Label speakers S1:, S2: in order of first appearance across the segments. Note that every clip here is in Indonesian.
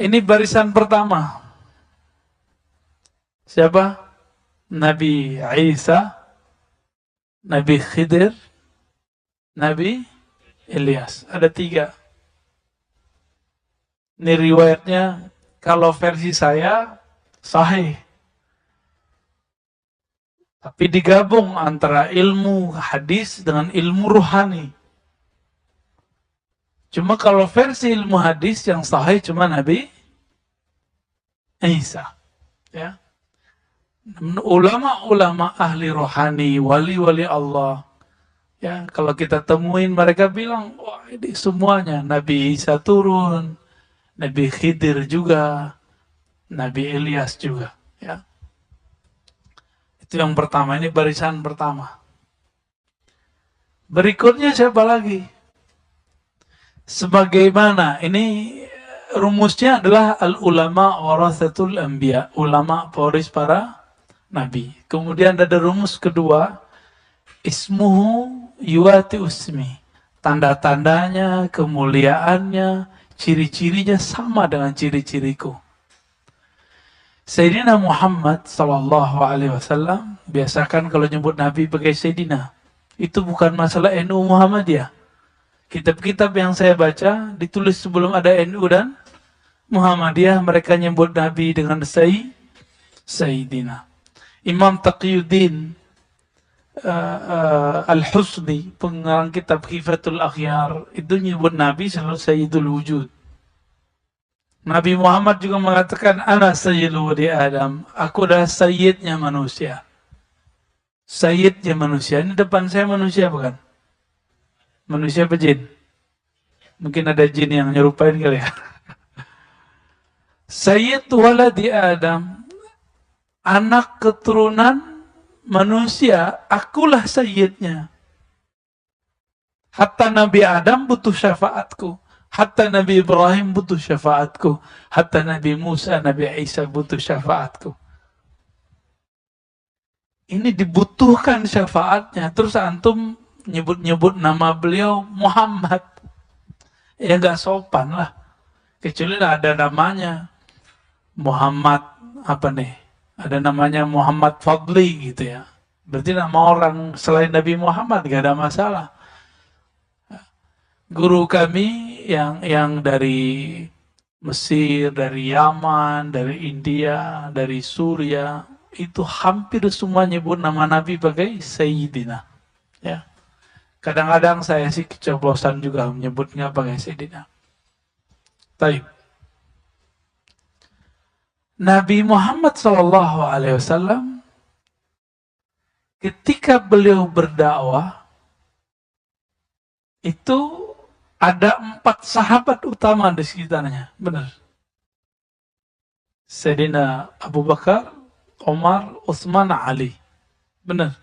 S1: Ini barisan pertama. Siapa? Nabi Isa, Nabi Khidir, Nabi Ilyas. Ada 3. Ini riwayatnya, kalau versi saya, sahih. Tapi digabung antara ilmu hadis dengan ilmu ruhani. Cuma kalau versi ilmu hadis yang sahih cuma Nabi Isa. Ya. Ulama-ulama ahli rohani, wali-wali Allah, ya, kalau kita temuin mereka bilang, wah ini semuanya Nabi Isa turun, Nabi Khidir juga, Nabi Ilyas juga, ya. Itu yang pertama, ini barisan pertama. Berikutnya siapa lagi? Sebagaimana, ini rumusnya adalah al-ulama warathatul anbiya, ulama pewaris para Nabi. Kemudian ada rumus kedua, ismuhu yuwati usmi. Tanda-tandanya, kemuliaannya, ciri-cirinya sama dengan ciri-ciriku. Sayyidina Muhammad SAW, biasakan kalau nyebut Nabi pakai Sayyidina. Itu bukan masalah NU Muhammadiyah. Kitab-kitab yang saya baca, ditulis sebelum ada NU dan Muhammadiyah, mereka nyebut Nabi dengan Sayyidina. Imam Taqiyuddin Al-Husni, pengarang kitab Khifatul Akhyar, itu nyebut Nabi selalu Sayyidul Wujud. Nabi Muhammad juga mengatakan, Ana Sayyidul Wadi Adam, aku adalah Sayyidnya manusia. Sayyidnya manusia, ini depan saya manusia bukan? Manusia apa jin? Mungkin ada jin yang nyerupain kali ya. Sayyid waladi Adam, anak keturunan manusia, akulah sayyidnya. Hatta Nabi Adam butuh syafaatku. Hatta Nabi Ibrahim butuh syafaatku. Hatta Nabi Musa, Nabi Isa butuh syafaatku. Ini dibutuhkan syafaatnya. Terus antum nyebut-nyebut nama beliau Muhammad. Ya gak sopan lah. Kecuali ada namanya Muhammad apa nih? Ada namanya Muhammad Fadli gitu ya. Berarti nama orang selain Nabi Muhammad gak ada masalah. Guru kami yang dari Mesir, dari Yaman, dari India, dari Suria, itu hampir semua nyebut nama Nabi pakai Sayyidina. Ya. Kadang-kadang saya sih kecoblosan juga menyebutnya pakai Sayyidina. Baik. Nabi Muhammad SAW ketika beliau berdakwah itu ada 4 sahabat utama di sekitarnya, benar. Sayyidina Abu Bakar, Umar, Utsman, Ali, benar.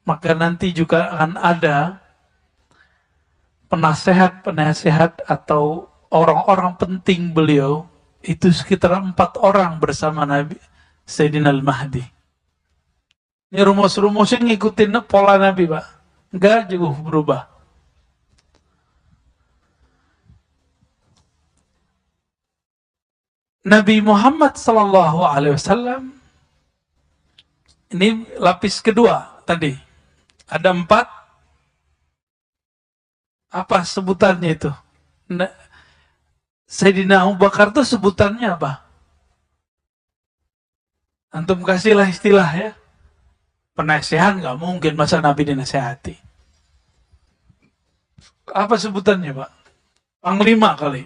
S1: Maka nanti juga akan ada penasehat-penasehat atau orang-orang penting beliau, itu sekitar 4 orang bersama Nabi Sayyidina Al-Mahdi. Ini rumus-rumusnya ngikutin pola Nabi, Pak. Enggak jauh berubah. Nabi Muhammad SAW, ini lapis kedua tadi. Ada 4. Apa sebutannya itu? Sayyidina Abu Bakar itu sebutannya apa? Antum kasihlah istilah ya. Penasehat nggak mungkin masa Nabi dinasehati. Apa sebutannya Pak? Panglima kali.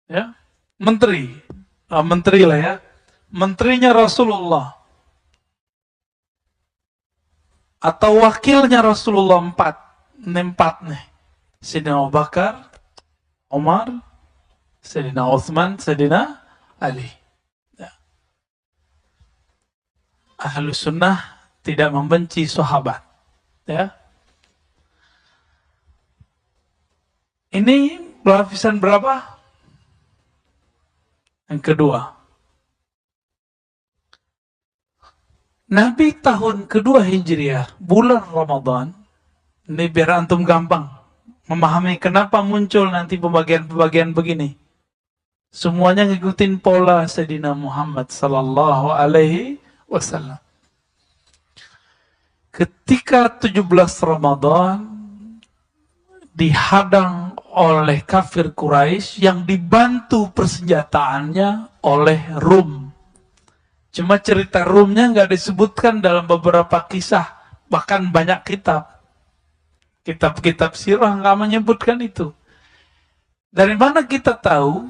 S1: Ya, menteri. Menteri lah ya. Menterinya Rasulullah. Atau wakilnya Rasulullah 4. Ini 4 nih. Sayyidina Abu Bakar, Umar, Sayyidina Utsman, Sayyidina Ali. Ya. Ahlus sunnah tidak membenci sahabat. Ya. Ini lapisan berapa? Yang kedua. Nabi tahun kedua Hijriah, bulan Ramadan, ini biar antum gampang memahami kenapa muncul nanti pembagian-pembagian begini. Semuanya ngikutin pola Sayyidina Muhammad sallallahu alaihi wasallam. Ketika 17 Ramadan dihadang oleh kafir Quraisy yang dibantu persenjataannya oleh Rum. Cuma cerita Rumnya nggak disebutkan dalam beberapa kisah, bahkan banyak kitab. Kitab-kitab sirah nggak menyebutkan itu. Dari mana kita tahu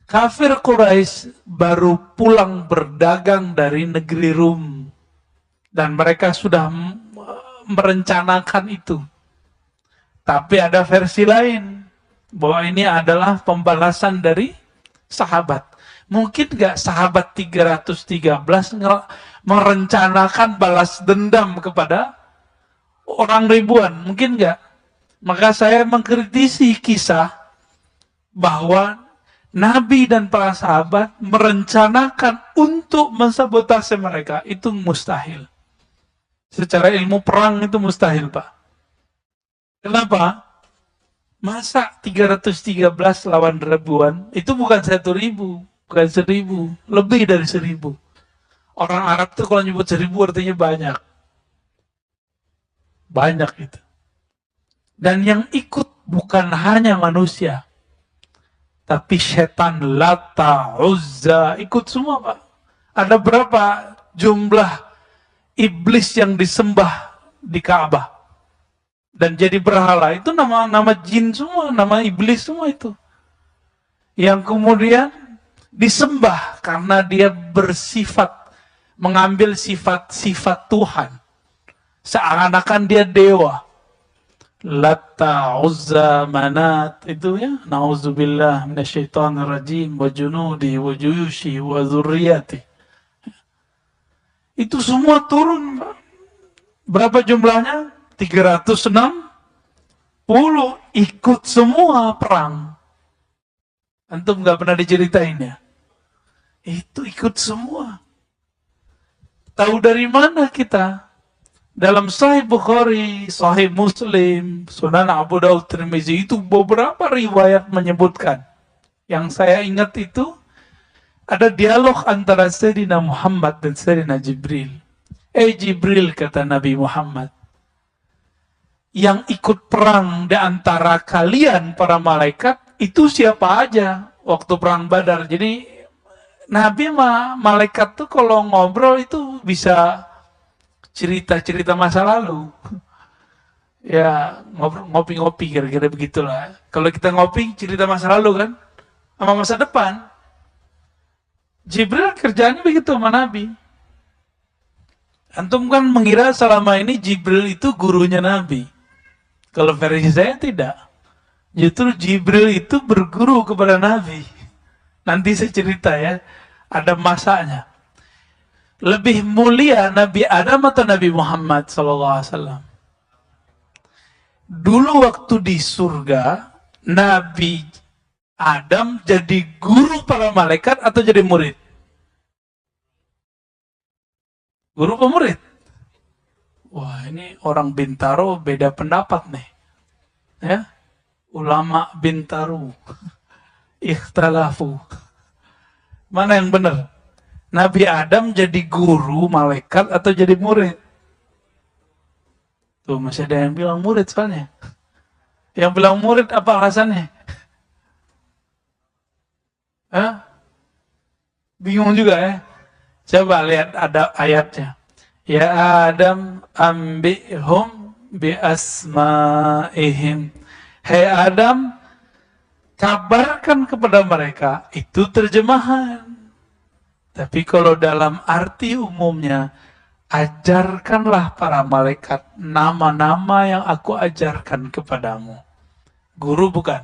S1: kafir Quraisy baru pulang berdagang dari negeri Rum dan mereka sudah merencanakan itu. Tapi ada versi lain bahwa ini adalah pembalasan dari sahabat. Mungkin nggak sahabat 313 merencanakan balas dendam kepada orang ribuan? Mungkin nggak. Maka saya mengkritisi kisah bahwa Nabi dan para sahabat merencanakan untuk mensabotase mereka. Itu mustahil. Secara ilmu perang itu mustahil, Pak. Kenapa? Masa 313 lawan ribuan? Itu bukan 1.000, bukan 1.000, lebih dari 1.000. Orang Arab tuh kalau nyebut 1.000 artinya banyak. Banyak itu. Dan yang ikut bukan hanya manusia, tapi setan, Lata, Uzza, ikut semua, Pak. Ada berapa jumlah iblis yang disembah di Ka'bah dan jadi berhala? Itu nama jin semua, nama iblis semua itu. Yang kemudian disembah karena dia bersifat, mengambil sifat-sifat Tuhan. Seakan-akan dia dewa. Lata, Uzza, Manat, itu ya, na'udzubillah minasyaitonir rajim wa junudi wa juyushi wa dzurriyyati. Itu semua turun, Pak. Berapa jumlahnya? 360 ikut semua perang. Antum nggak pernah diceritain ya? Itu ikut semua. Tahu dari mana kita? Dalam Sahih Bukhari, Sahih Muslim, Sunan Abu Daud, Tirmizi, itu beberapa riwayat menyebutkan. Yang saya ingat itu ada dialog antara Sayyidina Muhammad dan Sayyidina Jibril. Jibril, kata Nabi Muhammad, yang ikut perang di antara kalian para malaikat itu siapa aja waktu perang Badar. Jadi Nabi sama malaikat tuh kalau ngobrol itu bisa cerita-cerita masa lalu. Ya, ngopi-ngopi kira-kira begitulah. Kalau kita ngopi cerita masa lalu kan sama masa depan. Jibril kerjaannya begitu sama Nabi. Antum kan mengira selama ini Jibril itu gurunya Nabi. Kalau versi saya tidak. Justru Jibril itu berguru kepada Nabi. Nanti saya cerita ya, ada masanya. Lebih mulia Nabi Adam atau Nabi Muhammad SAW? Dulu waktu di surga, Nabi Adam jadi guru para malaikat atau jadi murid? Guru apa murid? Wah, ini orang Bintaro beda pendapat nih. Ya, ulama Bintaro ikhtalafu. Mana yang benar? Nabi Adam jadi guru malaikat atau jadi murid? Tuh masih ada yang bilang murid soalnya. Yang bilang murid apa alasannya? Hah? Bingung juga ya. Coba lihat ada ayatnya. Ya Adam ambihum bi asma'ihim. Hai Adam, kabarkan kepada mereka. Itu terjemahan. Tapi kalau dalam arti umumnya, ajarkanlah para malaikat nama-nama yang aku ajarkan kepadamu. Guru bukan?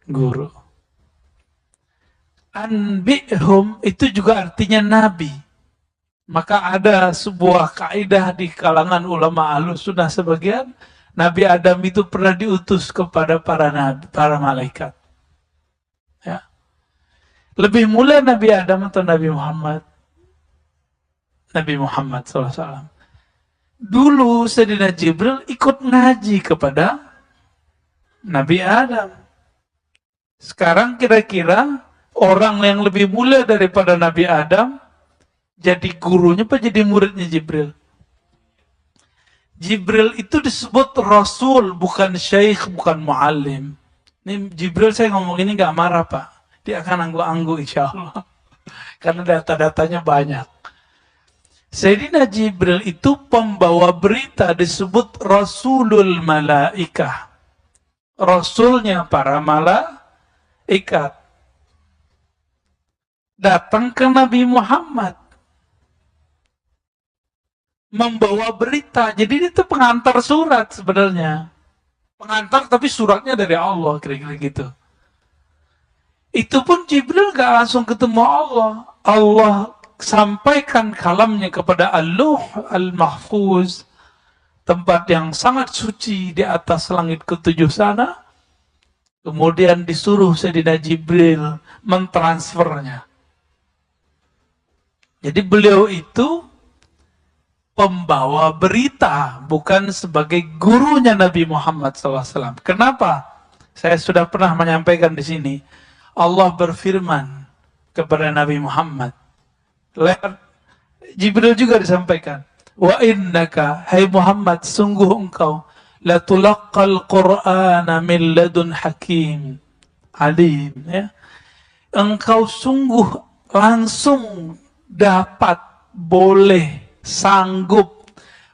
S1: Guru. Anbi'hum itu juga artinya nabi. Maka ada sebuah kaidah di kalangan ulama Ahlussunnah sebagian, Nabi Adam itu pernah diutus kepada para nabi, para malaikat. Ya. Lebih mulia Nabi Adam atau Nabi Muhammad? Nabi Muhammad SAW. Dulu Sayyidina Jibril ikut ngaji kepada Nabi Adam. Sekarang kira-kira orang yang lebih mulia daripada Nabi Adam jadi gurunya apa jadi muridnya Jibril? Jibril itu disebut Rasul, bukan Syekh, bukan Muallim. Ini Jibril saya ngomong ini gak marah Pak. Dia akan angguk-angguk insya Allah. Karena data-datanya banyak. Sayyidina Jibril itu pembawa berita, disebut Rasulul Malaikah. Rasulnya para malaikat. Datang ke Nabi Muhammad. Membawa berita. Jadi itu pengantar surat sebenarnya. Pengantar tapi suratnya dari Allah, kira-kira gitu. Itu pun Jibril gak langsung ketemu Allah. Allah sampaikan kalamnya kepada Al-Luh Al-Mahfuz, tempat yang sangat suci di atas langit ketujuh sana. Kemudian disuruh Sayyidina Jibril mentransfernya. Jadi beliau itu pembawa berita, bukan sebagai gurunya Nabi Muhammad SAW. Kenapa? Saya sudah pernah menyampaikan di sini. Allah berfirman kepada Nabi Muhammad. Lewat Jibril juga disampaikan. Wa innaka, hai Muhammad, sungguh engkau latulaqqal Qur'ana min ladun hakim alim. Ya. Engkau sungguh langsung dapat, boleh, sanggup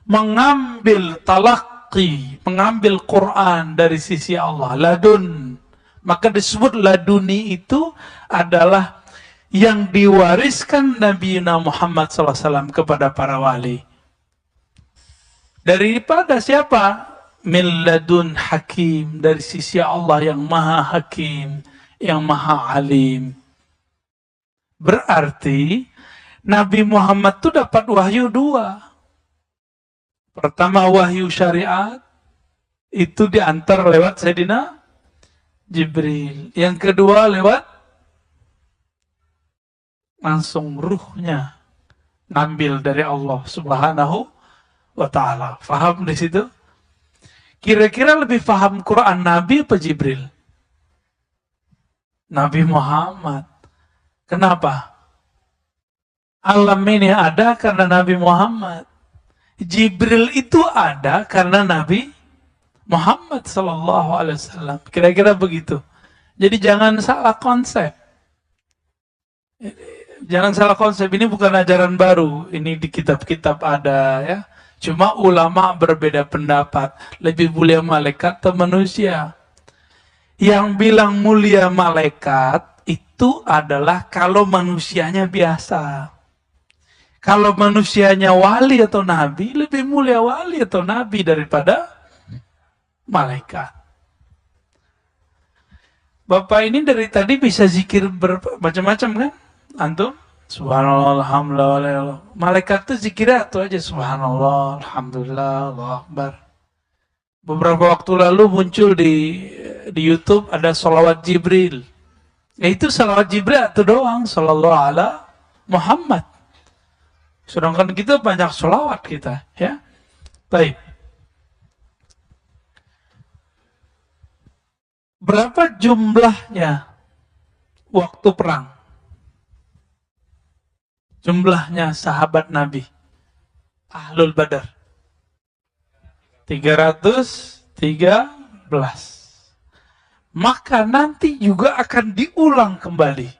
S1: mengambil talaqi, mengambil Quran dari sisi Allah, ladun. Maka disebut laduni itu adalah yang diwariskan Nabi Muhammad SAW kepada para wali. Daripada siapa? Min ladun hakim, dari sisi Allah yang maha hakim, yang maha alim. Berarti Nabi Muhammad itu dapat wahyu dua. Pertama wahyu syariat, itu diantar lewat Sayyidina Jibril. Yang kedua lewat langsung ruhnya ngambil dari Allah Subhanahu wa ta'ala. Faham di situ? Kira-kira lebih paham Quran Nabi apa Jibril? Nabi Muhammad. Kenapa? Alam ini ada karena Nabi Muhammad. Jibril itu ada karena Nabi Muhammad Sallallahu Alaihi Wasallam. Kira-kira begitu. Jadi jangan salah konsep. Jangan salah konsep. Ini bukan ajaran baru. Ini di kitab-kitab ada ya. Cuma ulama berbeda pendapat. Lebih mulia malaikat atau manusia? Yang bilang mulia malaikat itu adalah kalau manusianya biasa. Kalau manusianya wali atau nabi, lebih mulia wali atau nabi daripada malaikat. Bapak ini dari tadi bisa zikir macam-macam kan? Antum? Subhanallah, alhamdulillah. Malaikat itu zikirnya itu aja. Subhanallah, alhamdulillah, Allahu Akbar. Beberapa waktu lalu muncul di YouTube ada sholawat Jibril. Itu sholawat Jibril itu doang. Sallallahu ala Muhammad. Sedangkan kita banyak sholawat kita. Ya. Baik. Berapa jumlahnya waktu perang? Jumlahnya sahabat Nabi Ahlul Badar 313. Maka nanti juga akan diulang kembali.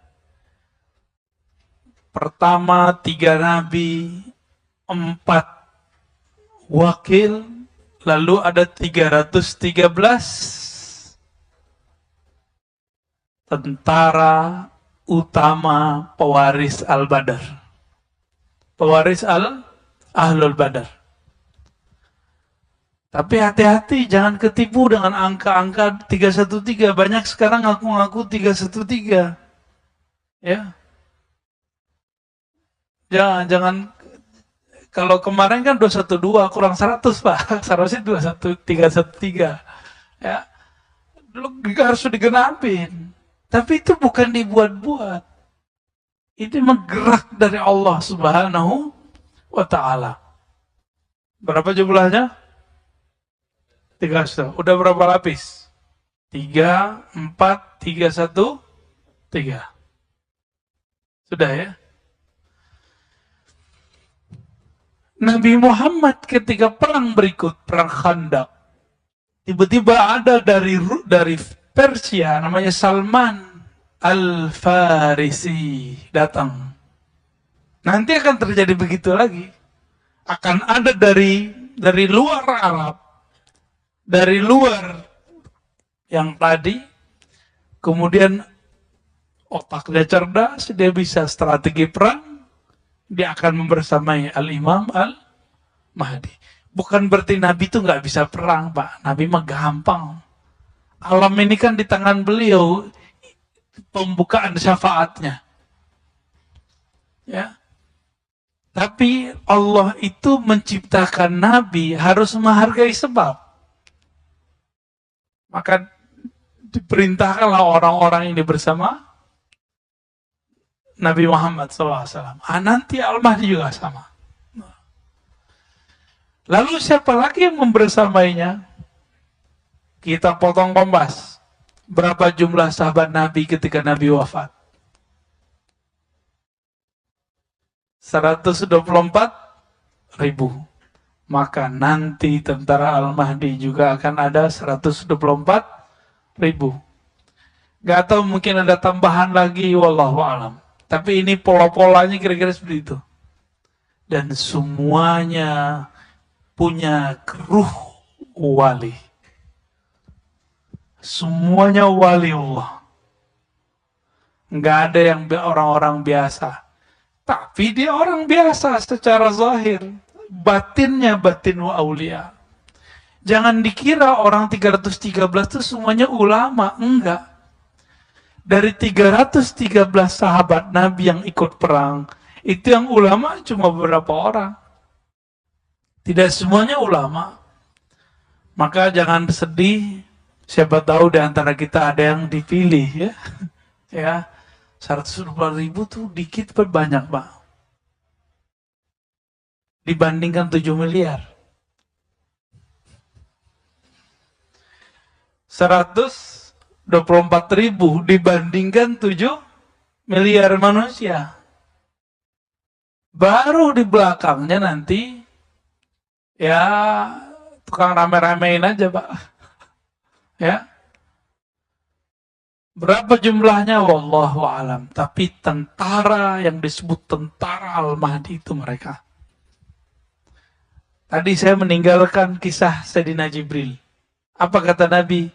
S1: Pertama 3 nabi, 4 wakil, lalu ada 313 tentara utama pewaris Al-Badar. Pewaris Ahlul Badar. Tapi hati-hati, jangan ketipu dengan angka-angka 313. Banyak sekarang ngaku-ngaku 313. Ya. Jangan kalau kemarin kan 212 kurang 100, Pak. Seharusnya 313. Ya. Dulu harus digenapin. Tapi itu bukan dibuat-buat. Itu menggerak dari Allah Subhanahu wa ta'ala. Berapa jumlahnya? 300. Udah berapa lapis? 3, 4, 3, 1, 3. Sudah ya? Nabi Muhammad ketika perang berikut, perang Khandaq, tiba-tiba ada dari Persia namanya Salman Al-Farisi datang. Nanti akan terjadi begitu lagi. Akan ada dari luar Arab, dari luar yang tadi, kemudian otaknya cerdas, dia bisa strategi perang, dia akan membersamai Al-Imam Al-Mahdi. Bukan berarti Nabi itu nggak bisa perang, Pak. Nabi mah gampang. Alam ini kan di tangan beliau, pembukaan syafaatnya. Ya. Tapi Allah itu menciptakan Nabi harus menghargai sebab. Maka diperintahkanlah orang-orang ini bersama Nabi Muhammad SAW. Nanti Al-Mahdi juga sama. Lalu siapa lagi yang membersamainya? Kita potong kompas. Berapa jumlah sahabat Nabi ketika Nabi wafat? 124.000. Maka nanti tentara Al-Mahdi juga akan ada 124.000. Gak tahu mungkin ada tambahan lagi, wallahu alam. Tapi ini pola-polanya kira-kira seperti itu. Dan semuanya punya ruh wali. Semuanya wali Allah. Nggak ada yang orang-orang biasa. Tapi dia orang biasa secara zahir. Batinnya batin wa aulia. Jangan dikira orang 313 itu semuanya ulama. Enggak. Dari 313 sahabat Nabi yang ikut perang, itu yang ulama cuma beberapa orang. Tidak semuanya ulama. Maka jangan sedih, siapa tahu di antara kita ada yang dipilih ya. Ya, 124.000 tuh dikit apa banyak, Pak? Dibandingkan 7 miliar. 124.000 dibandingkan 7 miliar manusia. Baru di belakangnya nanti ya tukang rame-ramein aja, Pak. Ya. Berapa jumlahnya wallahu alam, tapi tentara yang disebut tentara Al-Mahdi itu mereka. Tadi saya meninggalkan kisah Sayyidina Jibril. Apa kata Nabi?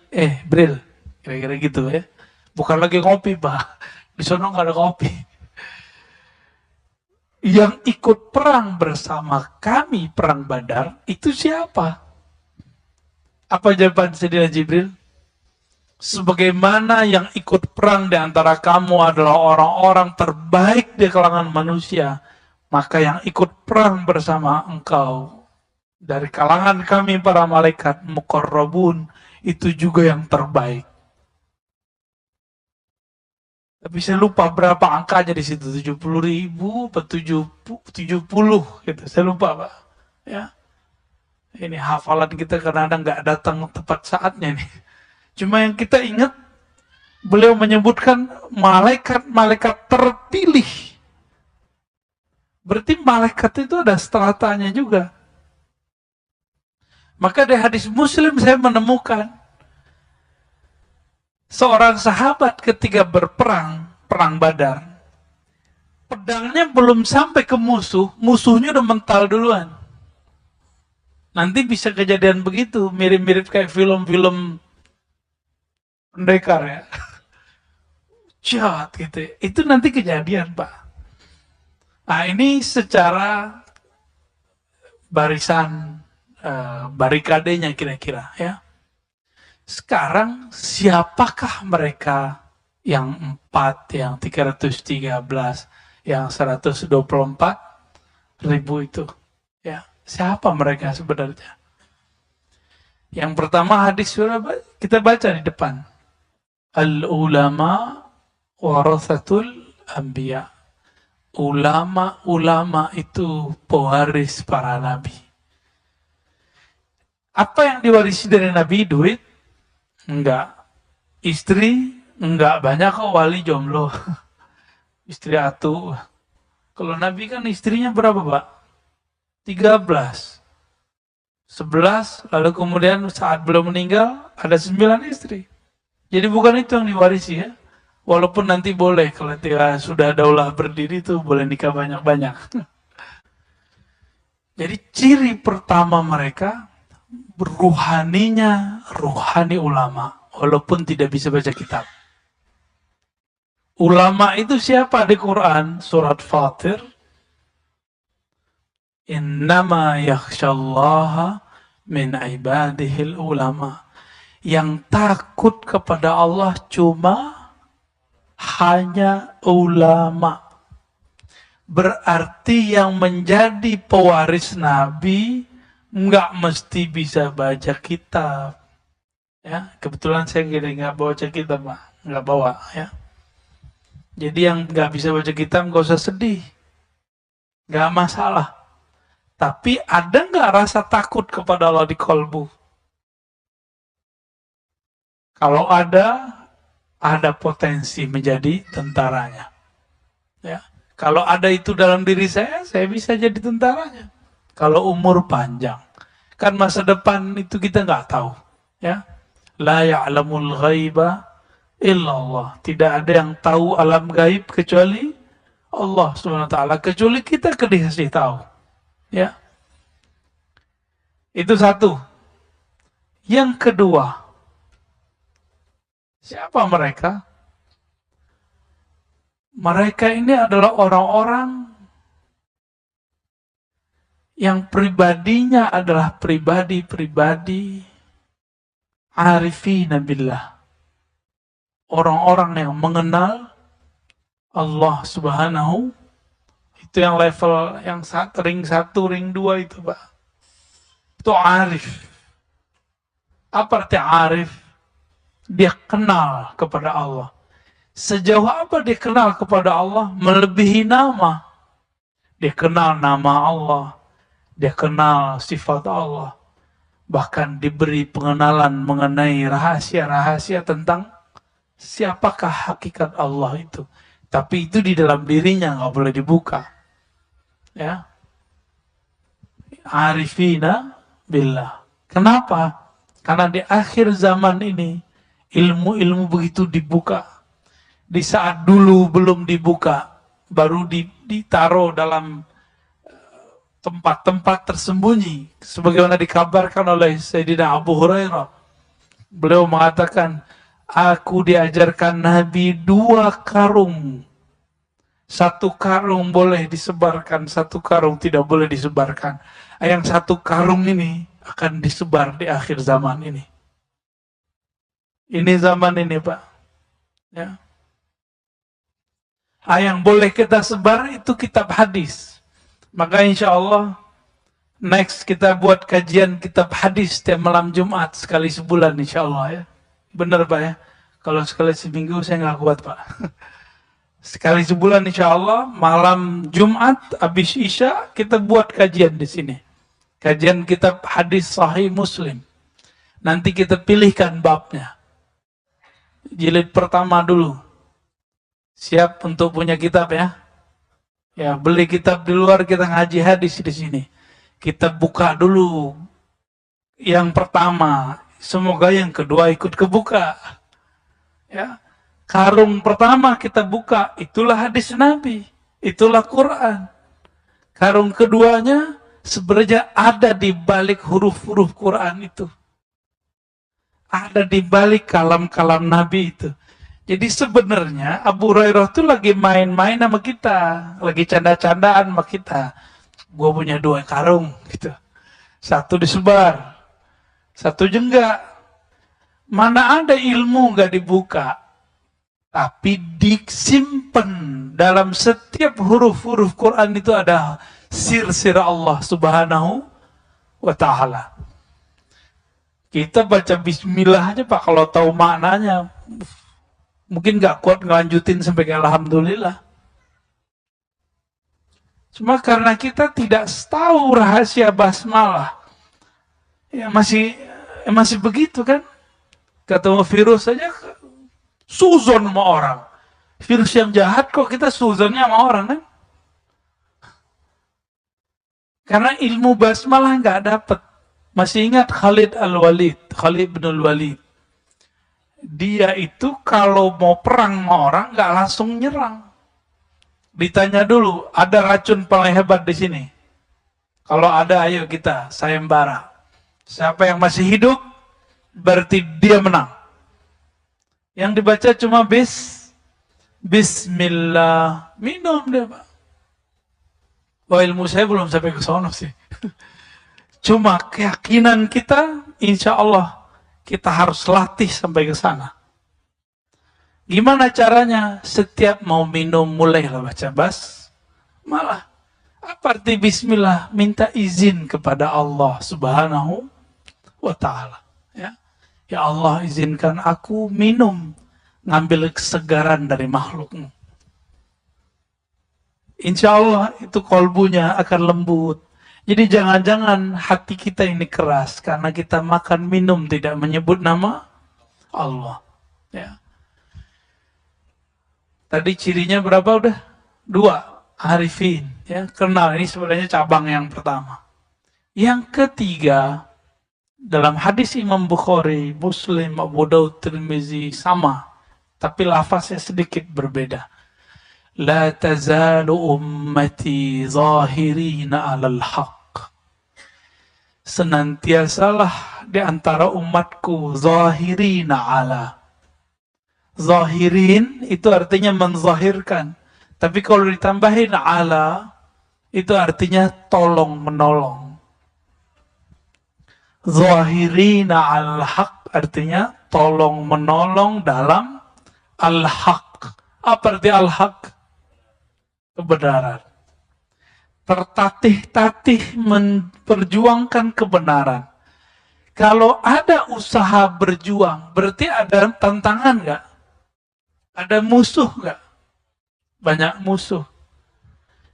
S1: Bril, kira-kira gitu ya. Bukan lagi ngopi, Pak. Di sana nggak ada kopi. Yang ikut perang bersama kami, perang Badar, itu siapa? Apa jawaban Sayyidina Jibril? Sebagaimana yang ikut perang di antara kamu adalah orang-orang terbaik di kalangan manusia, maka yang ikut perang bersama engkau dari kalangan kami para malaikat muqarrabun itu juga yang terbaik. Tapi saya lupa berapa angkanya di situ, 70.000 atau 70 gitu. Saya lupa, Pak. Ya. Ini hafalan kita kadang-kadang nggak datang tepat saatnya nih. Cuma yang kita ingat, beliau menyebutkan malaikat-malaikat terpilih. Berarti malaikat itu ada stratanya juga. Maka di hadis Muslim saya menemukan seorang sahabat ketika berperang, perang Badar, pedangnya belum sampai ke musuh, musuhnya udah mental duluan. Nanti bisa kejadian begitu, mirip-mirip kayak film-film pendekar ya. Jahat gitu. Itu nanti kejadian, Pak. Nah, ini secara barisan barikadenya kira-kira ya. Sekarang siapakah mereka yang 4, yang 313, yang 124.000 itu? Ya, siapa mereka sebenarnya? Yang pertama hadis kita baca di depan. Al-ulama warathatul anbiya. Ulama-ulama itu pewaris para nabi. Apa yang diwarisi dari Nabi? Duit? Enggak. Istri enggak banyak kok wali jomblo. Istri atuh. Kalau Nabi kan istrinya berapa, Pak? 13. 11, lalu kemudian saat belum meninggal ada 9 istri. Jadi bukan itu yang diwarisi ya. Walaupun nanti boleh kalau sudah daulah berdiri tuh boleh nikah banyak-banyak. Jadi ciri pertama mereka ruhani ulama walaupun tidak bisa baca kitab. Ulama itu siapa di Quran? Surat Fatir. Innama yakhshallaha min ibadihil ulama. Yang takut kepada Allah cuma hanya ulama. Berarti yang menjadi pewaris Nabi nggak mesti bisa baca kitab. Ya, kebetulan saya nggak bawa kitab, Pak. Nggak bawa, ya. Jadi yang nggak bisa baca kitab nggak usah sedih, nggak masalah. Tapi ada nggak rasa takut kepada Allah di kolbu? Kalau ada potensi menjadi tentaranya. Ya. Kalau ada itu dalam diri saya bisa jadi tentaranya. Kalau umur panjang, kan masa depan itu kita nggak tahu. Ya, la ya'lamul ghaiba illallah. Tidak ada yang tahu alam gaib kecuali Allah Subhanahu wa taala. Kecuali kita dikasih tahu. Ya. Itu satu. Yang kedua, siapa mereka? Mereka ini adalah orang-orang yang pribadinya adalah pribadi-pribadi arifina billah. Orang-orang yang mengenal Allah Subhanahu, itu yang level yang ring 1, ring 2 itu, Pak. Itu arif. Apa arti arif? Dia kenal kepada Allah. Sejauh apa dia kenal kepada Allah? Melebihi nama. Dia kenal nama Allah. Dia kenal sifat Allah. Bahkan diberi pengenalan mengenai rahasia-rahasia tentang siapakah hakikat Allah itu. Tapi itu di dalam dirinya nggak boleh dibuka. Ya. Arifina billah. Kenapa? Karena di akhir zaman ini ilmu-ilmu begitu dibuka. Di saat dulu belum dibuka, baru ditaruh dalam tempat-tempat tersembunyi. Sebagaimana dikabarkan oleh Sayyidina Abu Hurairah. Beliau mengatakan, aku diajarkan Nabi 2 karung. 1 karung boleh disebarkan, 1 karung tidak boleh disebarkan. Yang 1 karung ini akan disebar di akhir zaman ini. Ini zaman ini, Pak. Ya. Yang boleh kita sebar itu kitab hadis. Maka insya Allah next kita buat kajian kitab hadis setiap malam Jumat sekali sebulan insya Allah ya. Benar, Pak ya. Kalau sekali seminggu saya nggak kuat, Pak. Sekali sebulan insya Allah malam Jumat habis Isya kita buat kajian di sini. Kajian kitab hadis Sahih Muslim. Nanti kita pilihkan babnya. Jilid pertama dulu. Siap untuk punya kitab ya? Ya, beli kitab di luar, kita ngaji hadis di sini. Kita buka dulu yang pertama, semoga yang kedua ikut kebuka. Ya. Karung pertama kita buka, itulah hadis Nabi, itulah Quran. Karung keduanya sebenarnya ada di balik huruf-huruf Quran itu. Ada di balik kalam-kalam Nabi itu. Jadi sebenarnya Abu Hurairah itu lagi main-main sama kita, lagi canda-candaan sama kita. Gue punya 2 karung, gitu. 1 disebar, 1 enggak. Mana ada ilmu gak dibuka, tapi disimpan dalam setiap huruf-huruf Quran itu ada sir-sir Allah Subhanahu wa Ta'ala. Kita baca Bismillah aja, Pak, kalau tahu maknanya. Mungkin gak kuat ngelanjutin sampai ke Alhamdulillah. Cuma karena kita tidak tahu rahasia basmalah. Ya masih begitu kan. Ketemu virus saja Suzon sama orang. Virus yang jahat kok kita suzonnya sama orang kan? Karena ilmu basmalah nggak dapet. Masih ingat Khalid bin Al-Walid. Dia itu kalau mau perang sama orang nggak langsung nyerang. Ditanya dulu, ada racun paling hebat di sini? Kalau ada, ayo kita sayembara. Siapa yang masih hidup, berarti dia menang. Yang dibaca cuma Bismillah, minum dia, Pak. Wah, ilmu saya belum sampai ke sono sih. Cuma keyakinan kita, insya Allah kita harus latih sampai ke sana. Gimana caranya? Setiap mau minum, mulailah baca basmalah. Apa arti bismillah? Minta izin kepada Allah Subhanahu wa ta'ala. Ya Allah, izinkan aku minum, ngambil kesegaran dari makhlukmu. Insya Allah itu kolbunya akan lembut. Jadi jangan-jangan hati kita ini keras karena kita makan minum tidak menyebut nama Allah. Ya. Tadi cirinya berapa udah? 2. Arifin. Ya, kenal. Ini sebenarnya cabang yang pertama. Yang ketiga, dalam hadis Imam Bukhari, Muslim, Abu Daud, Tirmizi sama, tapi lafaznya sedikit berbeda. La tazalu ummati zahirina alal haq. Senantiasalah di antara umatku zahirina ala. Zahirin itu artinya menzahirkan. Tapi kalau ditambahin ala, itu artinya tolong menolong. Zahirina al-haq artinya tolong menolong dalam al-haq. Apa arti al-haq? Kebenaran. Tertatih-tatih memperjuangkan kebenaran. Kalau ada usaha berjuang, berarti ada tantangan nggak? Ada musuh nggak? Banyak musuh.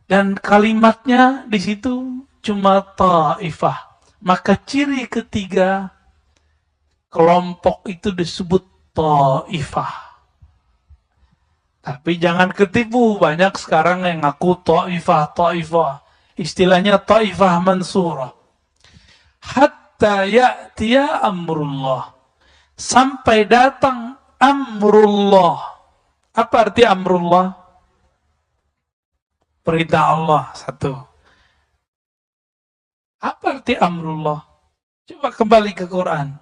S1: Dan kalimatnya di situ cuma ta'ifah. Maka ciri ketiga, kelompok itu disebut ta'ifah. Tapi jangan ketipu, banyak sekarang yang ngaku ta'ifah. Istilahnya ta'ifah mansurah. Hatta ya'tiya amrullah. Sampai datang amrullah. Apa arti amrullah? Perintah Allah, satu. Apa arti amrullah? Coba kembali ke Quran.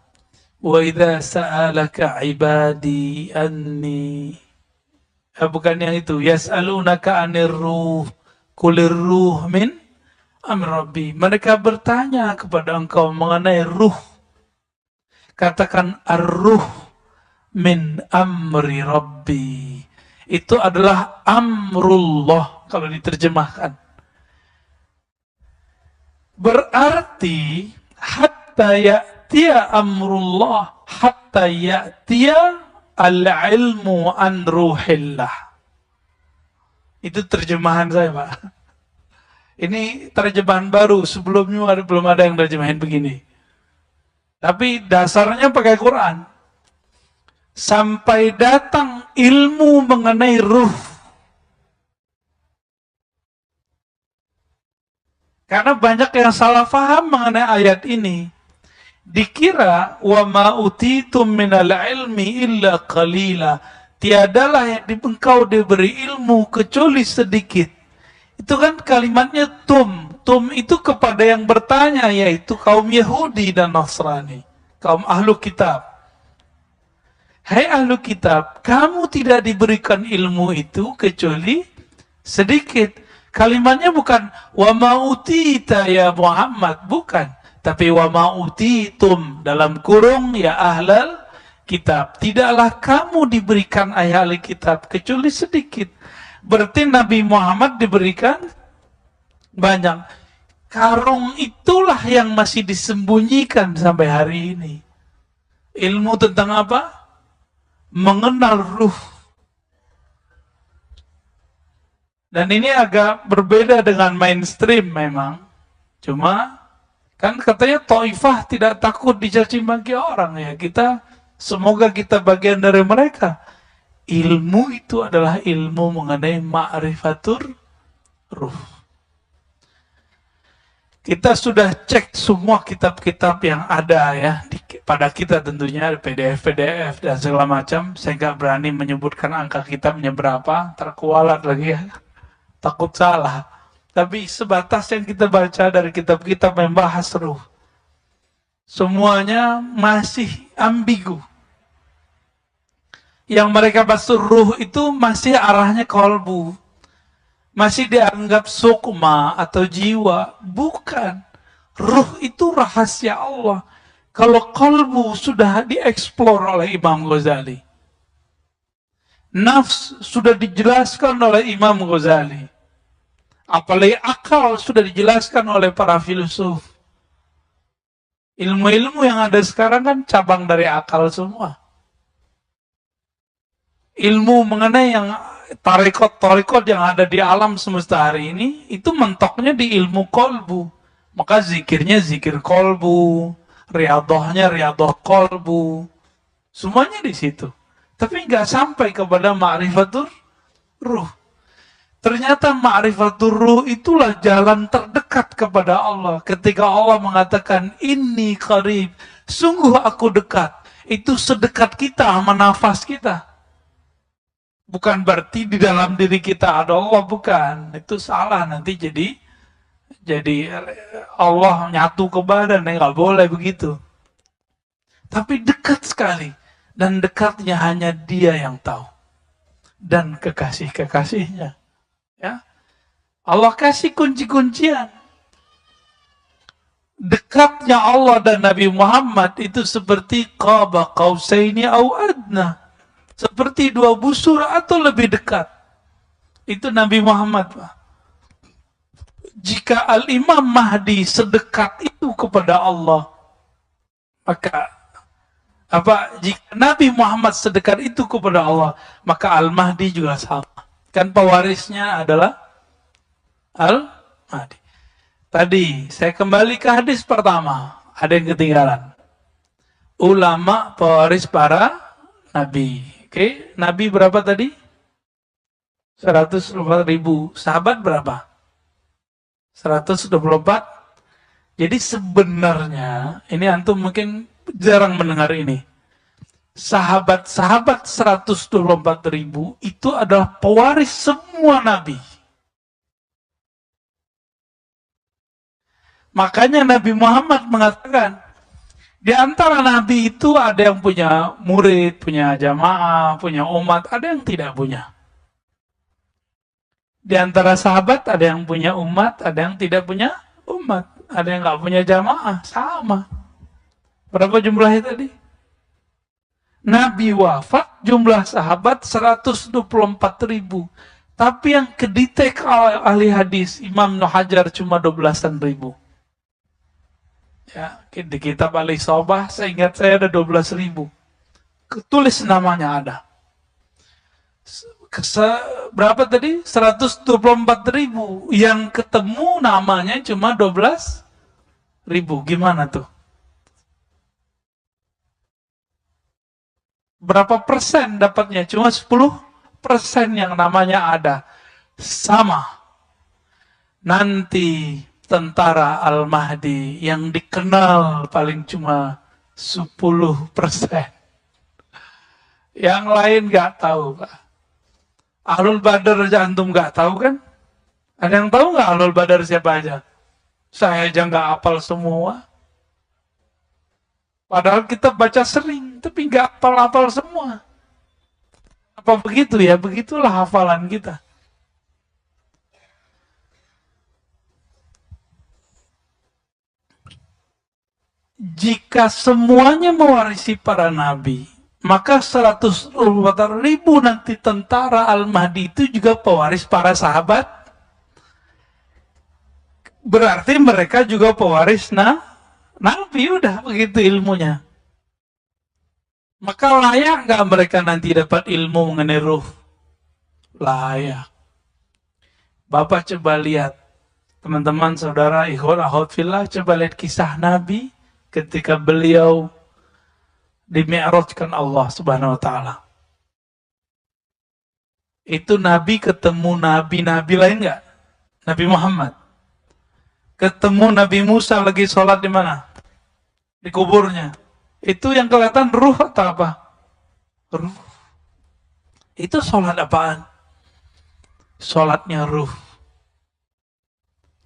S1: Wa idza sa'alaka ibadi anni. Bukan yang itu. Yas'alunaka 'anir ruh. Qulir ruh min amri rabbi. Mereka bertanya kepada engkau mengenai ruh. Katakan ar-ruh min amri rabbi. Itu adalah amrullah kalau diterjemahkan. Berarti hatta ya'tiya amrullah, hatta ya'tiya al-ilmu an ruhillah. Itu terjemahan saya, Pak. Ini terjemahan baru, sebelumnya belum ada yang terjemahin begini. Tapi dasarnya pakai Quran. Sampai datang ilmu mengenai ruh. Karena banyak yang salah faham mengenai ayat ini. Dikira wa ma utitum minal ilmi illa qalila. Tiadalah yang engkau diberi ilmu kecuali sedikit. Itu kan kalimatnya tum. Tum itu kepada yang bertanya, yaitu kaum Yahudi dan Nasrani, kaum ahlu kitab. Hai ahlu kitab, kamu tidak diberikan ilmu itu kecuali sedikit. Kalimatnya bukan wa ma utita ya Muhammad, bukan. Tapi wa ma utitum dalam kurung ya ahlal kitab. Tidaklah kamu diberikan ahli kitab kecuali sedikit. Berarti Nabi Muhammad diberikan banyak. Karung itulah yang masih disembunyikan sampai hari ini. Ilmu tentang apa? Mengenal ruh. Dan ini agak berbeda dengan mainstream memang. Cuma kan katanya Taifah tidak takut dicaci maki orang ya. Semoga kita bagian dari mereka. ilmu itu adalah ilmu mengenai ma'rifatur ruh. Kita sudah cek semua kitab-kitab yang ada ya, pada kita tentunya, PDF dan segala macam. Saya nggak berani menyebutkan angka kitabnya berapa, terkualat lagi ya, takut salah. Tapi sebatas yang kita baca dari kitab-kitab yang bahas ruh, semuanya masih ambigu. Yang mereka bahas ruh itu masih arahnya kolbu, masih dianggap sukma atau jiwa. Bukan. Ruh itu rahasia Allah. Kalau kolbu sudah dieksplor oleh Imam Ghazali, nafs sudah dijelaskan oleh Imam Ghazali, apalagi akal sudah dijelaskan oleh para filsuf. Ilmu-ilmu yang ada sekarang kan cabang dari akal semua. Ilmu mengenai yang tarekot yang ada di alam semesta hari ini, itu mentoknya di ilmu kolbu. Maka zikirnya zikir kolbu, riadohnya riadoh kolbu, semuanya di situ. Tapi nggak sampai kepada ma'rifatur ruh. Ternyata ma'rifatur ruh itulah jalan terdekat kepada Allah. Ketika Allah mengatakan, inni qarib, sungguh aku dekat. Itu sedekat kita sama nafas kita. Bukan berarti di dalam diri kita ada Allah, bukan. Itu salah, nanti jadi Allah nyatu ke badan, nggak boleh begitu. Tapi dekat sekali, dan dekatnya hanya Dia yang tahu, dan kekasih-kekasihnya. Ya, Allah kasih kunci-kuncian. Dekatnya Allah dan Nabi Muhammad itu seperti qaba qausaini au adna. Seperti dua busur atau lebih dekat. Itu Nabi Muhammad, Pak. Jika Al-Imam Mahdi sedekat itu kepada Allah, maka jika Nabi Muhammad sedekat itu kepada Allah, maka Al-Mahdi juga sama. Kan pewarisnya adalah Al-Mahdi. Tadi saya kembali ke hadis pertama, ada yang ketinggalan. Ulama pewaris para nabi. Oke, Nabi berapa tadi? 124.000. Sahabat berapa? 124. Jadi sebenarnya, ini antum mungkin jarang mendengar ini. Sahabat-sahabat 124.000 itu adalah pewaris semua Nabi. Makanya Nabi Muhammad mengatakan, di antara Nabi itu ada yang punya murid, punya jamaah, punya umat, ada yang tidak punya. Di antara sahabat ada yang punya umat, ada yang tidak punya umat, ada yang nggak punya jamaah, sama. Berapa jumlahnya tadi? Nabi wafat, jumlah sahabat 124.000. Tapi yang kedetek ahli hadis, Imam Ibnu Hajar cuma 12.000. Ya, di kitab Al-Isobah, seingat saya ada 12.000. Tulis namanya ada. Berapa tadi? 124.000. Yang ketemu namanya cuma 12.000. Gimana tuh? Berapa persen dapatnya? Cuma 10% yang namanya ada. Sama. Nanti tentara Al-Mahdi yang dikenal paling cuma 10%. Yang lain nggak tahu, Pak. Ahlul Badar aja antum nggak tahu kan? Ada yang tahu nggak Ahlul Badar siapa aja? Saya aja nggak hafal semua. Padahal kita baca sering, tapi nggak hafal-hafal semua. Apa begitu ya? Begitulah hafalan kita. Jika semuanya mewarisi para nabi, maka 124.000 nanti tentara Al-Mahdi itu juga pewaris para sahabat. Berarti mereka juga pewaris nabi, udah begitu ilmunya. Maka layak nggak mereka nanti dapat ilmu mengenai ruh? Layak. Bapak coba lihat, teman-teman, saudara, ikhwan, akhwat fillah, coba lihat kisah Nabi ketika beliau dimi'rajkan Allah Subhanahu wa taala. Itu Nabi ketemu nabi-nabi lain nggak? Nabi Muhammad. Ketemu Nabi Musa lagi sholat di mana? Di kuburnya. Itu yang kelihatan ruh atau apa? Ruh. Itu sholat apaan? Sholatnya ruh.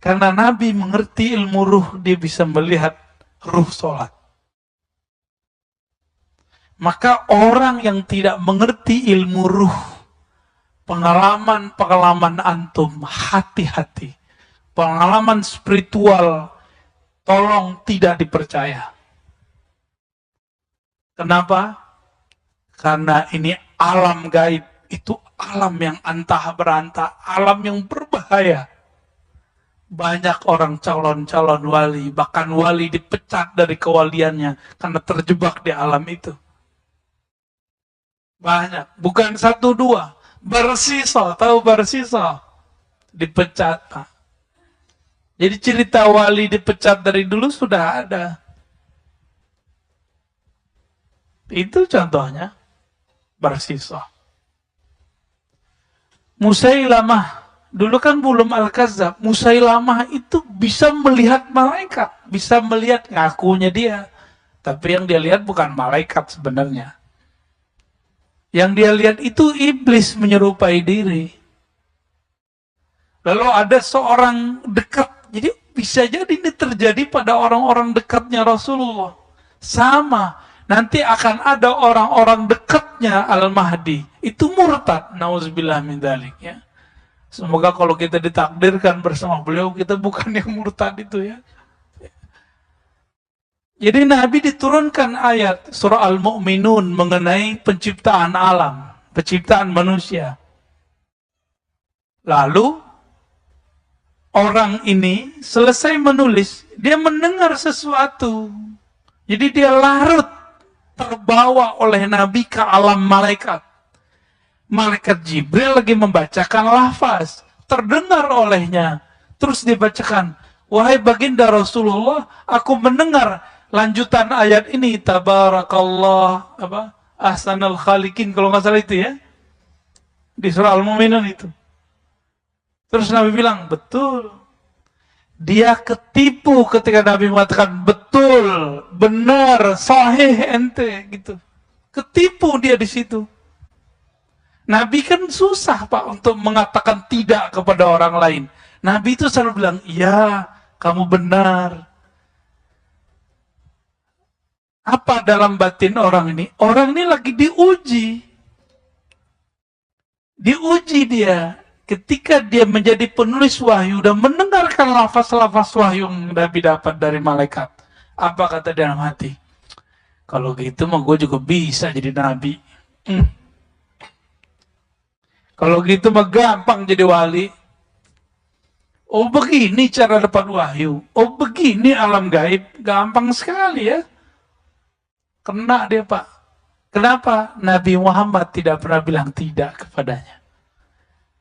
S1: Karena Nabi mengerti ilmu ruh, dia bisa melihat ruh sholat. Maka orang yang tidak mengerti ilmu ruh, pengalaman antum, hati-hati. Pengalaman spiritual, tolong tidak dipercaya. Kenapa? Karena ini alam gaib, itu alam yang antah berantah, alam yang berbahaya. Banyak orang calon-calon wali, bahkan wali dipecat dari kewaliannya karena terjebak di alam itu. Banyak, bukan satu dua. Bersisa, tahu bersisa? Dipecat, Pak. Jadi cerita wali dipecat dari dulu sudah ada. Itu contohnya, bersisa. Musailamah, dulu kan belum Al-Kazzab. Musailamah itu bisa melihat malaikat, bisa melihat ngakunya dia. Tapi yang dia lihat bukan malaikat sebenarnya. Yang dia lihat itu iblis menyerupai diri. Lalu ada seorang dekat, jadi bisa jadi ini terjadi pada orang-orang dekatnya Rasulullah. Sama, nanti akan ada orang-orang dekatnya Al-Mahdi. Itu murtad, nauzubillah min dzalik ya. Semoga kalau kita ditakdirkan bersama beliau, kita bukan yang murtad itu ya. Jadi Nabi diturunkan ayat surah Al-Mu'minun mengenai penciptaan alam, penciptaan manusia. Lalu orang ini selesai menulis, dia mendengar sesuatu. Jadi dia larut, terbawa oleh Nabi ke alam malaikat. Malaikat Jibril lagi membacakan lafaz, terdengar olehnya. Terus dibacakan, wahai baginda Rasulullah, aku mendengar lanjutan ayat ini, tabarakallah ahsanul khaliqin, kalau nggak salah itu ya, di surah Al-Mu'minun itu. Terus Nabi bilang, betul. Dia ketipu ketika Nabi mengatakan, betul, benar, sahih ente, gitu. Ketipu dia di situ. Nabi kan susah Pak untuk mengatakan tidak kepada orang lain. Nabi itu selalu bilang, iya, kamu benar. Apa dalam batin orang ini? Orang ini lagi diuji. Diuji dia. Ketika dia menjadi penulis wahyu dan mendengarkan lafaz-lafaz wahyu yang Nabi dapat dari malaikat. Apa kata dalam hati? Kalau gitu mah gue juga bisa jadi Nabi. Kalau gitu mah gampang jadi wali. Oh begini cara dapat wahyu. Oh begini alam gaib. Gampang sekali ya. Kena dia Pak. Kenapa? Nabi Muhammad tidak pernah bilang tidak kepadanya.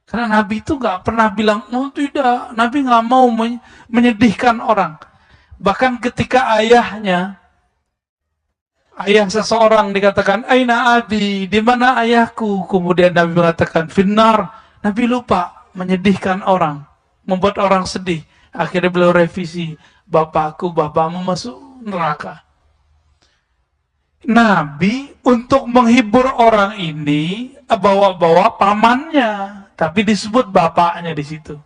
S1: Karena Nabi itu gak pernah bilang, oh tidak. Nabi gak mau menyedihkan orang. Bahkan ketika ayah seseorang dikatakan, aina abi, di mana ayahku? Kemudian Nabi mengatakan, finnar. Nabi lupa menyedihkan orang, membuat orang sedih. Akhirnya beliau revisi, bapakmu masuk neraka. Nabi untuk menghibur orang ini bawa-bawa pamannya, tapi disebut bapaknya di situ.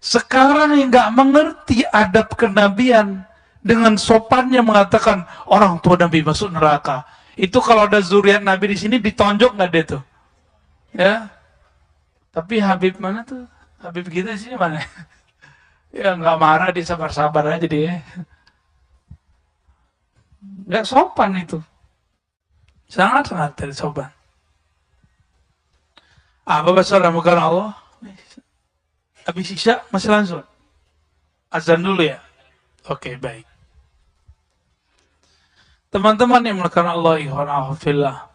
S1: Sekarang yang nggak mengerti adab kenabian dengan sopannya mengatakan orang tua Nabi masuk neraka. Itu kalau ada zuriat Nabi di sini ditonjok nggak deh tuh? Ya. Tapi Habib mana tuh? Habib kita sih mana? Ya nggak marah, dia sabar-sabar aja dia. Nggak sopan itu. Sangat-sangat tidak sopan. Bapak saudara bukan Allah. Habis isya masih langsung. Azan dulu ya. Oke, baik. Teman-teman yang melakukan Allah ikhwanahufillah.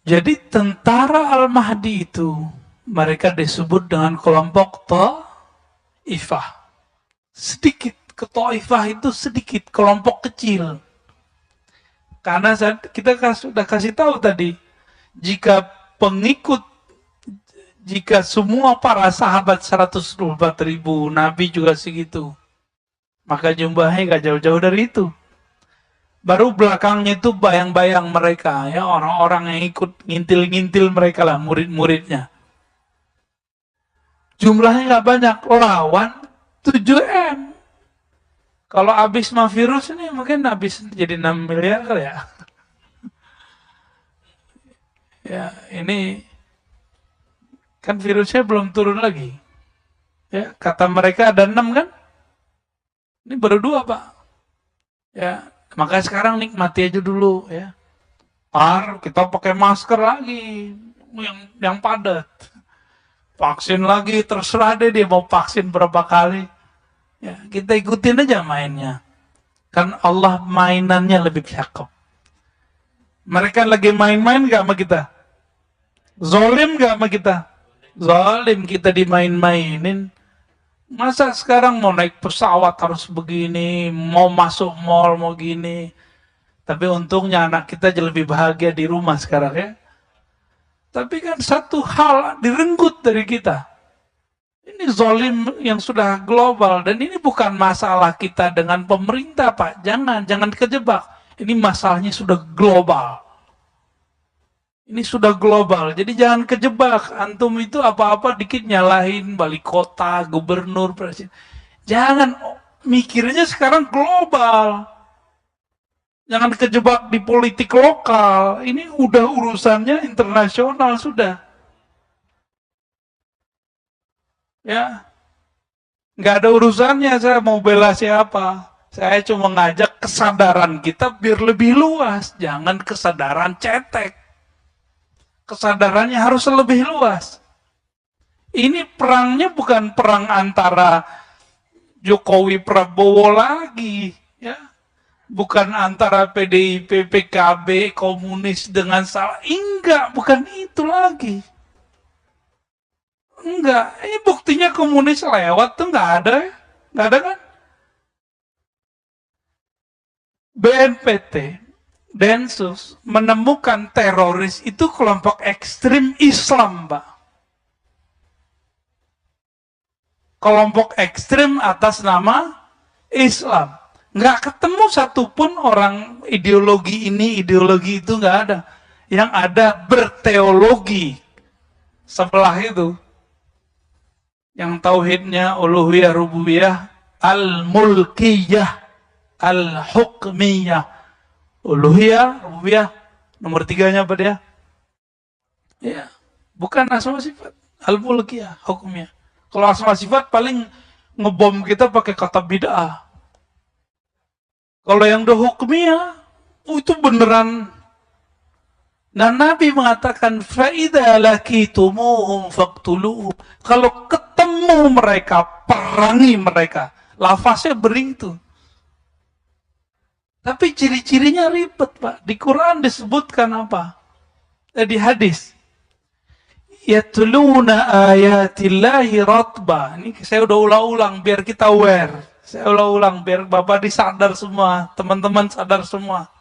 S1: Jadi tentara Al-Mahdi itu mereka disebut dengan kelompok Ta'ifah. Sedikit, Ta'ifah itu sedikit, kelompok kecil. Karena kita sudah kasih tahu tadi, Jika pengikut, jika semua para sahabat 124.000, Nabi juga segitu, maka jumlahnya gak jauh-jauh dari itu. Baru belakangnya itu bayang-bayang mereka, ya, orang-orang yang ikut ngintil-ngintil mereka lah, murid-muridnya. Jumlahnya gak banyak, lawan 7M. Kalau habis mah virus ini mungkin habis jadi 6 miliar kali ya. Ya, ini kan virusnya belum turun lagi. Ya, kata mereka ada 6 kan? Ini baru 2, Pak. Ya, makanya sekarang nikmati aja dulu ya. Kita pakai masker lagi yang padat. Vaksin lagi, terserah deh dia mau vaksin berapa kali. Ya, kita ikutin aja mainnya. Kan Allah mainannya lebih cakep. Mereka lagi main-main gak sama kita? Zolim gak sama kita? Zolim, kita dimain-mainin. Masa sekarang mau naik pesawat harus begini, mau masuk mall mau gini. Tapi untungnya anak kita lebih bahagia di rumah sekarang ya. Tapi kan satu hal direnggut dari kita. Ini zolim yang sudah global, dan ini bukan masalah kita dengan pemerintah, Pak. Jangan kejebak. Ini masalahnya sudah global. Ini sudah global, jadi jangan kejebak. Antum itu apa-apa dikit nyalahin wali kota, gubernur, presiden. Jangan, mikirnya sekarang global. Jangan kejebak di politik lokal. Ini udah urusannya internasional sudah. Ya, nggak ada urusannya saya mau bela siapa. Saya cuma ngajak kesadaran kita biar lebih luas. Jangan kesadaran cetek. Kesadarannya harus lebih luas. Ini perangnya bukan perang antara Jokowi Prabowo lagi, ya. Bukan antara PDIP, PKB, komunis dengan salah. Enggak, bukan itu lagi. Enggak, ini buktinya komunis lewat tuh nggak ada, nggak ada kan? BNPT, Densus menemukan teroris itu kelompok ekstrim Islam, Pak. Kelompok ekstrim atas nama Islam. Nggak ketemu satupun orang ideologi ini, ideologi itu nggak ada. Yang ada berteologi sebelah itu. Yang tauhidnya uluhiyah, rububiyah, al-mulkiyah, al-hukmiyah. Uluhiyah, rububiyah, nomor 3-nya apa dia? Ya, bukan asma sifat, al-mulkiyah, hukmiyah. Kalau asma sifat paling ngebom kita pakai kata bid'ah. Kalau yang udah hukmiyah, itu beneran. Dan Nabi mengatakan, فَإِذَا لَكِيتُمُوهُمْ فَاقْتُلُوهُمْ. Kalau ketemu mereka, perangi mereka. Lafaznya begitu. Tapi ciri-cirinya ribet, Pak. Di Quran disebutkan apa? Di hadis. Yatluna ayatillahi ratba. Ini saya udah ulang-ulang biar kita aware. Saya ulang-ulang biar Bapak disadar semua, teman-teman sadar semua.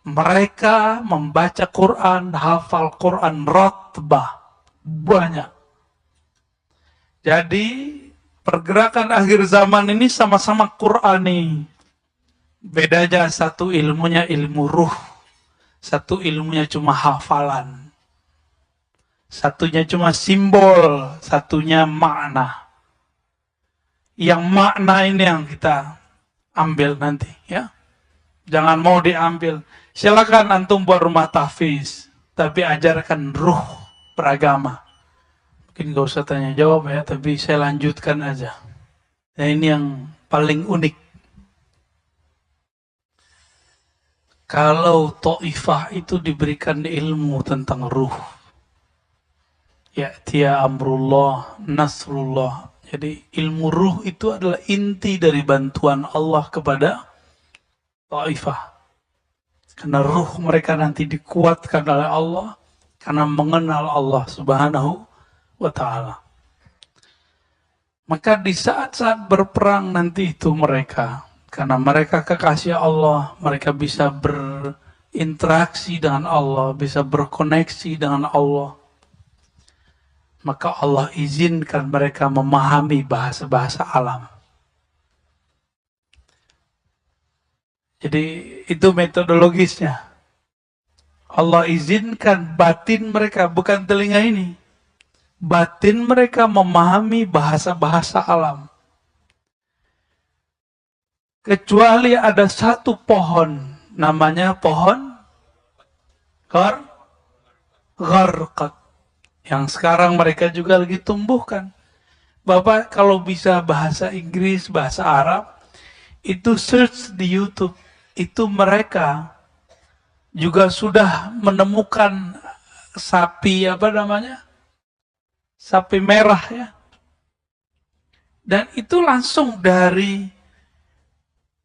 S1: Mereka membaca Quran, hafal Quran ratbah. Banyak. Jadi pergerakan akhir zaman ini sama-sama Qurani. Bedanya satu ilmunya ilmu ruh. Satu ilmunya cuma hafalan. Satunya cuma simbol. Satunya makna. Yang makna ini yang kita ambil nanti, ya. Jangan mau diambil. Silakan antum buat rumah tahfiz, tapi ajarkan ruh beragama. Mungkin gak usah tanya jawab ya, tapi saya lanjutkan aja. Nah, ini yang paling unik. Kalau Taifah itu diberikan ilmu tentang ruh, ya'tiya amrullah, nasrullah. Jadi ilmu ruh itu adalah inti dari bantuan Allah kepada Taifah. Karena ruh mereka nanti dikuatkan oleh Allah karena mengenal Allah Subhanahu wa ta'ala. Maka di saat-saat berperang nanti itu mereka, karena mereka kekasih Allah, mereka bisa interaksi dengan Allah, bisa berkoneksi dengan Allah, maka Allah izinkan mereka memahami bahasa-bahasa alam. Jadi itu metodologisnya. Allah izinkan batin mereka, bukan telinga ini. Batin mereka memahami bahasa-bahasa alam. Kecuali ada satu pohon, namanya pohon gharqad, yang sekarang mereka juga lagi tumbuhkan. Bapak kalau bisa bahasa Inggris, bahasa Arab, itu search di YouTube. Itu mereka juga sudah menemukan sapi, apa namanya? Sapi merah ya. Dan itu langsung dari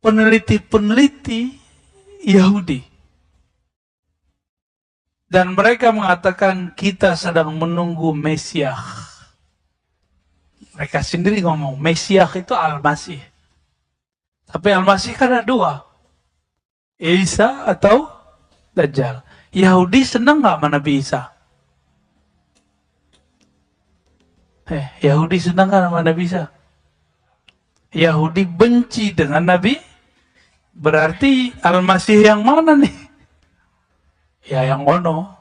S1: peneliti-peneliti Yahudi. Dan mereka mengatakan kita sedang menunggu Mesias. Mereka sendiri ngomong, Mesias itu Al-Masih. Tapi Al-Masih kan ada dua. Isa atau Dajjal. Yahudi senang nggak sama Nabi Isa? Yahudi senang nggak sama Nabi Isa? Yahudi benci dengan Nabi. Berarti Al-Masih yang mana nih? Ya yang ono.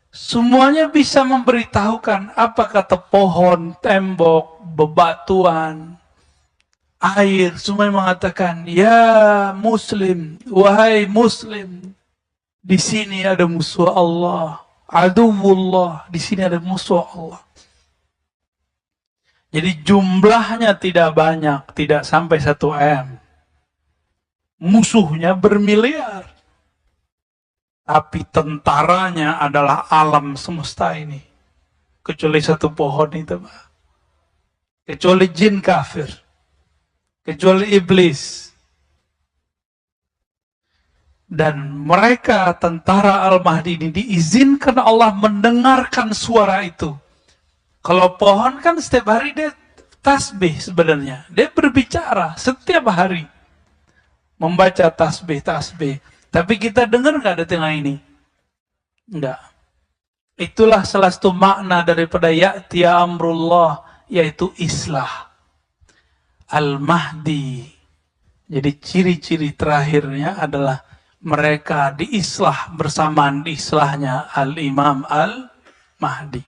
S1: Semuanya bisa memberitahukan apa kata pohon, tembok, bebatuan, air, semua mengatakan, ya Muslim, wahai Muslim, di sini ada musuh Allah, aduwullah, di sini ada musuh Allah. Jadi jumlahnya tidak banyak, tidak sampai 1 M. Musuhnya bermiliar. Tapi tentaranya adalah alam semesta ini. Kecuali satu pohon itu, Pak. Kecuali jin kafir. Kecuali iblis. Dan mereka, tentara Al-Mahdi ini, diizinkan Allah mendengarkan suara itu. Kalau pohon kan setiap hari dia tasbih sebenarnya. Dia berbicara setiap hari. Membaca tasbih. Tapi kita dengar nggak di tengah ini? Enggak. Itulah salah satu makna daripada ya'tiya amrullah, yaitu islah. Al-Mahdi. Jadi ciri-ciri terakhirnya adalah mereka diislah bersamaan diislahnya Al-Imam Al-Mahdi.